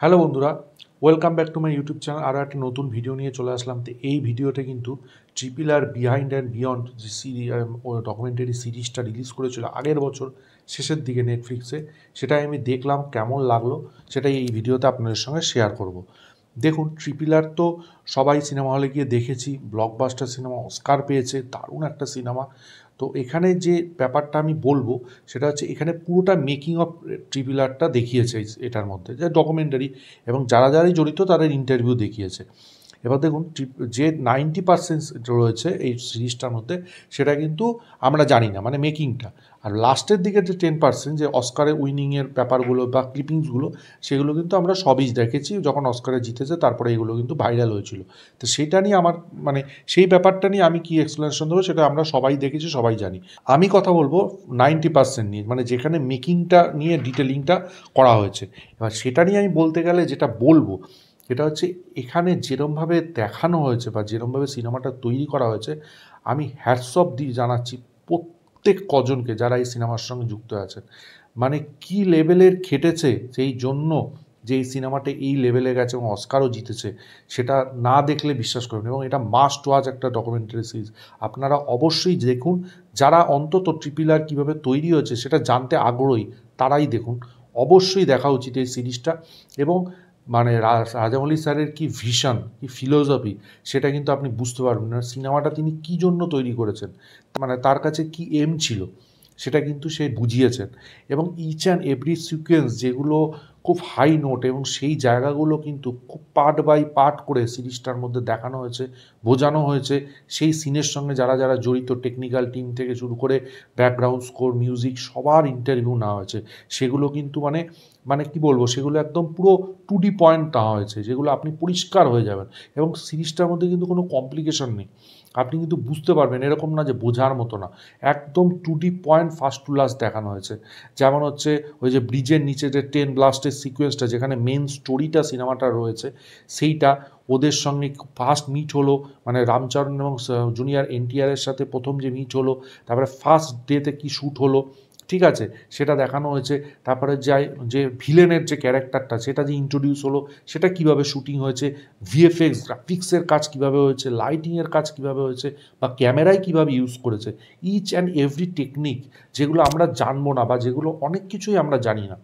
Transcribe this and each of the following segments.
Hello বন্ধুরা, welcome back to my YouTube channel. আরও একটা নতুন ভিডিও নিয়ে চলে আসলাম। তো এই ভিডিওতে কিন্তু triple R behind and beyond যে ডকুমেন্টারি সিরিজটা রিলিজ করেছিল আগের বছর শেষের দিকে নেটফ্লিক্সে, সেটাই আমি দেখলাম, কেমন লাগলো সেটাই এই ভিডিওতে আপনাদের সঙ্গে শেয়ার করব। দেখুন, ট্রিপল আর তো সবাই সিনেমা হলে গিয়ে দেখেছি, ব্লকবাস্টার সিনেমা, অস্কার পেয়েছে, দারুণ একটা সিনেমা। তো এখানে যে ব্যাপারটা আমি বলবো সেটা হচ্ছে, এখানে পুরোটা মেকিং অফ ট্রিপল আরটা দেখিয়েছে এটার মধ্যে, যে ডকুমেন্টারি, এবং যারা যারাই জড়িত তাদের ইন্টারভিউ দেখিয়েছে। এবার দেখুন, যে 90% রয়েছে এই সিরিজটার মধ্যে, সেটা কিন্তু আমরা জানি না, মানে মেকিংটা। আর লাস্টের দিকে যে 10%, যে অস্কারে উইনিংয়ের ব্যাপারগুলো বা ক্লিপিংসগুলো, সেগুলো কিন্তু আমরা সবই দেখেছি। যখন অস্কারে জিতেছে তারপরে এগুলো কিন্তু ভাইরাল হয়েছিল। তো সেটা নিয়ে আমার, মানে সেই ব্যাপারটা নিয়ে আমি কি এক্সপ্লেনেশন দেবো, সেটা আমরা সবাই দেখেছি, সবাই জানি। আমি কথা বলবো 90% নিয়ে, মানে যেখানে মেকিংটা নিয়ে ডিটেলিংটা করা হয়েছে। এবার সেটা নিয়ে আমি বলতে গেলে যেটা বলবো, এটা হচ্ছে, এখানে যেরমভাবে দেখানো হয়েছে বা যেরমভাবে সিনেমাটা তৈরি করা হয়েছে, আমি হ্যাটস অফ দিয়ে জানাচ্ছি প্রত্যেক কজনকে যারা এই সিনেমার সঙ্গে যুক্ত আছেন। মানে কি লেভেলের খেটেছে সেই জন্য যে এই সিনেমাটা এই লেভেলে গেছে এবং অস্কারও জিতেছে, সেটা না দেখলে বিশ্বাস করবেন। এবং এটা মাস্ট ওয়াচ একটা ডকুমেন্টারি সিরিজ, আপনারা অবশ্যই দেখুন। যারা অন্তত ট্রিপল আর কীভাবে তৈরি হয়েছে সেটা জানতে আগ্রহী, তারাই দেখুন। অবশ্যই দেখা উচিত এই সিরিজটা। এবং মানে রাজামৌলি স্যারের কি ভিশন, কি ফিলোসফি, সেটা কিন্তু আপনি বুঝতে পারবেন না। সিনেমাটা তিনি কী জন্য তৈরি করেছেন, মানে তার কাছে কি এম ছিল, সেটা কিন্তু সে বুঝিয়েছেন। এবং ইচ অ্যান্ড এভরি সিকোয়েন্স যেগুলো খুব হাই নোট, এবং সেই জায়গাগুলো কিন্তু খুব পার্ট বাই পার্ট করে সিরিজটার মধ্যে দেখানো হয়েছে, বোঝানো হয়েছে। সেই সিনের সঙ্গে যারা যারা জড়িত, টেকনিক্যাল টিম থেকে শুরু করে ব্যাকগ্রাউন্ড স্কোর, মিউজিক, সবার ইন্টারভিউ নেওয়া হয়েছে। সেগুলো কিন্তু মানে মানে কি বলবো, সেগুলো একদম পুরো 2D পয়েন্ট নেওয়া হয়েছে, যেগুলো আপনি পরিষ্কার হয়ে যাবেন। এবং সিরিজটার মধ্যে কিন্তু কোনো কমপ্লিকেশন নেই, আপনি কিন্তু বুঝতে পারবেন, এরকম না যে বোঝার মতো না। একদম 2D point first to last দেখানো হয়েছে। যেমন হচ্ছে ওই যে ব্রিজের নিচে যে ট্রেন ব্লাস্টের সিকোয়েন্সটা, যেখানে মেন স্টোরিটা সিনেমাটা রয়েছে, সেইটা ওদের সঙ্গে ফার্স্ট মিট হলো, মানে রামচরণ এবং জুনিয়র এনটিআরের সাথে প্রথম যে মিট হলো, তারপরে ফার্স্ট ডেতে কি শ্যুট হলো, ঠিক আছে, সেটা দেখানো হয়েছে। তারপরে যে ভিলেনের যে ক্যারেক্টারটা, সেটা যে ইন্ট্রোডিউস হলো, সেটা কিভাবে শুটিং হয়েছে, ভিএফএক্স গ্রাফিক্সের কাজ কিভাবে হয়েছে, লাইটিংয়ের কাজ কিভাবে হয়েছে, বা ক্যামেরায় কিভাবে ইউজ করেছে, ইচ অ্যান্ড এভরি টেকনিক, যেগুলো আমরা জানবো না, বা যেগুলো অনেক কিছুই আমরা জানি না,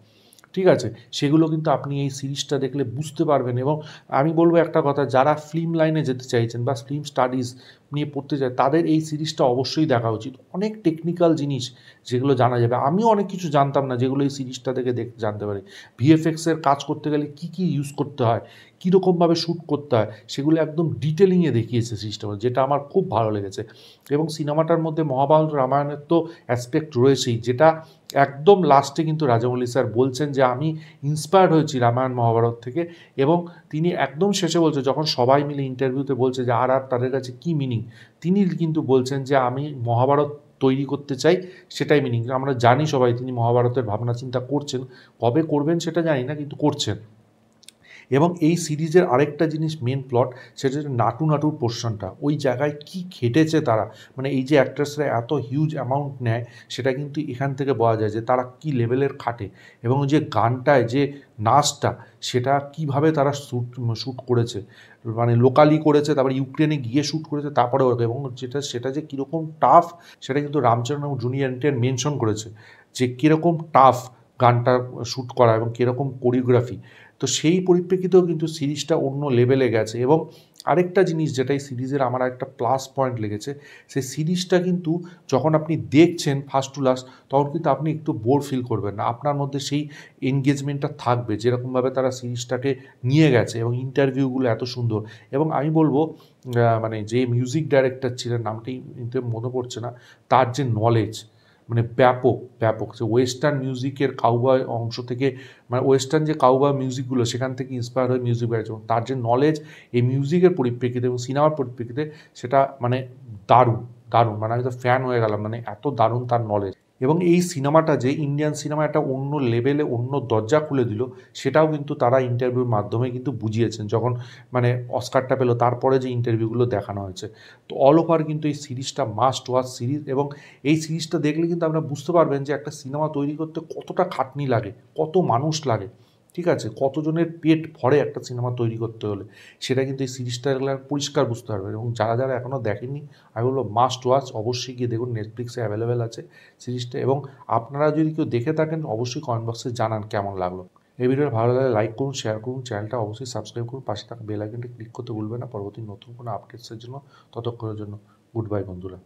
ঠিক আছে, সেগুলো কিন্তু আপনি এই সিরিজটা দেখলে বুঝতে পারবেন। এবং আমি বলবো একটা কথা, যারা ফিল্ম লাইনে যেতে চাইছেন বা ফিল্ম স্টাডিজ নিয়ে পড়তে চায়, তাদের এই সিরিজটা অবশ্যই দেখা উচিত। অনেক টেকনিক্যাল জিনিস যেগুলো জানা যাবে, আমিও অনেক কিছু জানতাম না, যেগুলো এই সিরিজটা থেকে জানতে পারি। ভিএফএক্সের কাজ করতে গেলে কী কী ইউজ করতে হয়, কীরকমভাবে শ্যুট করতে হয়, সেগুলো একদম ডিটেলিংয়ে দেখিয়েছে সিরিজটা, যেটা আমার খুব ভালো লেগেছে। এবং সিনেমাটার মধ্যে মহাভারত রামায়ণের তো অ্যাসপেক্ট রয়েছেই, যেটা একদম লাস্টে কিন্তু রাজামৌলি স্যার বলছেন যে আমি ইন্সপায়ার্ড হয়েছি রামায়ণ মহাভারত থেকে। এবং তিনি একদম শেষে বলছে, যখন সবাই মিলে ইন্টারভিউতে বলছে যে আর তাদের কাছে কী মিনিং, তিনি কিন্তু বলছেন যে আমি মহাভারত তৈরি করতে চাই, সেটাই মিনিং। আমরা জানি সবাই তিনি মহাভারতের ভাবনা চিন্তা করছেন, কবে করবেন সেটা জানি না, কিন্তু করছেন। এবং এই সিরিজের আরেকটা জিনিস, মেন প্লট, সেটা হচ্ছে নাটু নাটুর পোর্শনটা। ওই জায়গায় কি খেটেছে তারা, মানে এই যে অ্যাক্ট্রেসরা এত হিউজ অ্যামাউন্ট নেয়, সেটা কিন্তু এখান থেকে বোঝা যায় যে তারা কি লেভেলের খাটে। এবং ওই যে গানটায় যে নাচটা, সেটা কিভাবে তারা শ্যুট করেছে, মানে লোকালি করেছে, তারপরে ইউক্রেনে গিয়ে শ্যুট করেছে, তারপরে এবং সেটা যে কীরকম টাফ, সেটা কিন্তু রামচরণ এবং জুনিয়র এনটিআর মেনশন করেছে, যে কীরকম টাফ গানটা শ্যুট করা এবং কীরকম কোরিওগ্রাফি। তো সেই পরিপ্রেক্ষিতেও কিন্তু সিরিজটা অন্য লেভেলে গেছে। এবং আরেকটা জিনিস, যেটা এই সিরিজের আমার একটা প্লাস পয়েন্ট লেগেছে, সেই সিরিজটা কিন্তু যখন আপনি দেখছেন ফার্স্ট টু লাস্ট, তখন কিন্তু আপনি একটু বোর ফিল করবেন না, আপনার মধ্যে সেই এনগেজমেন্টটা থাকবে, যেরকমভাবে তারা সিরিজটাকে নিয়ে গেছে, এবং ইন্টারভিউগুলো এত সুন্দর। এবং আমি বলবো, মানে যে মিউজিক ডাইরেক্টর ছিলেন, নামটাই মনে পড়ছে না, তার যে নলেজ, মানে ব্যাপক ব্যাপক, যে ওয়েস্টার্ন মিউজিকের কাউবয় অংশ থেকে, মানে ওয়েস্টার্ন যে কাউবয় মিউজিকগুলো, সেখান থেকে ইন্সপায়ার হয়ে মিউজিক বানিয়েছে, এবং তার যে নলেজ এই মিউজিকের পরিপ্রেক্ষিতে এবং সিনেমার পরিপ্রেক্ষিতে, সেটা মানে দারুণ দারুণ, মানে আমি তো ফ্যান হয়ে গেলাম, মানে এত দারুণ তার নলেজ। এবং এই সিনেমাটা যে ইন্ডিয়ান সিনেমা একটা অন্য লেভেলে, অন্য দরজা খুলে দিল, সেটাও কিন্তু তারা ইন্টারভিউর মাধ্যমে কিন্তু বুঝিয়েছেন, যখন মানে অস্কারটা পেলো, তারপরে যে ইন্টারভিউগুলো দেখানো হয়েছে। তো অল ওভার কিন্তু এই সিরিজটা মাস্ট ওয়াচ সিরিজ। এবং এই সিরিজটা দেখলে কিন্তু আপনারা বুঝতে পারবেন যে একটা সিনেমা তৈরি করতে কতটা খাটনি লাগে, কত মানুষ লাগে, ঠিক আছে, কতজনের পেট ভরে একটা সিনেমা তৈরি করতে হলে, সেটা কিন্তু এই সিরিজটা পরিষ্কার বুঝতে পারবে। এবং যারা যারা এখনও দেখেননি আমি বলবো মাস্ট ওয়াচ, অবশ্যই গিয়ে দেখুন, নেটফ্লিক্সে অ্যাভেলেবেল আছে সিরিজটা। এবং আপনারা যদি কেউ দেখে থাকেন অবশ্যই কমেন্ট বক্সে জানান কেমন লাগলো। এই ভিডিওটা ভালো লাগলে লাইক করুন, শেয়ার করুন, চ্যানেলটা অবশ্যই সাবস্ক্রাইব করুন, পাশে থাকা বেল আইকনটা ক্লিক করতে ভুলবেন না পরবর্তী নতুন কোনো আপডেটসের জন্য। ততক্ষণের জন্য গুড বাই বন্ধুরা।